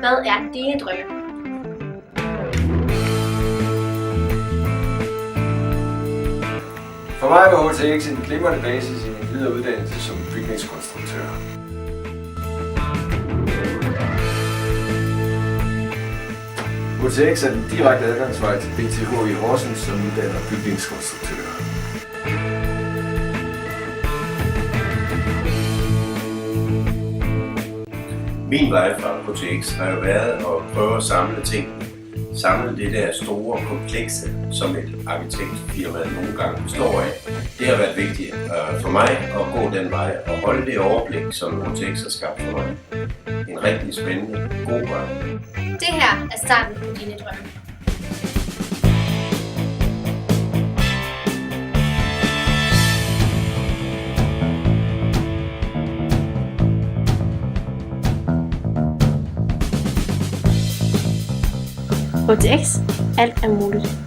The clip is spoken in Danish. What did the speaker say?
Hvad er dine drømme? For mig var HTX en glimrende basis i min videre uddannelse som bygningskonstruktør. HTX er den direkte adgangsvej til BTH i Horsens, som uddanner bygningskonstruktører. Min vej fra HTX har jo været at prøve at samle ting. Samle det der store komplekse, som et arkitektfirma nogle gange består af. Det har været vigtigt for mig at gå den vej og holde det overblik, som HTX har skabt for mig. En rigtig spændende, god vej. Det her er starten på dine drømme. HTX. Alt er muligt.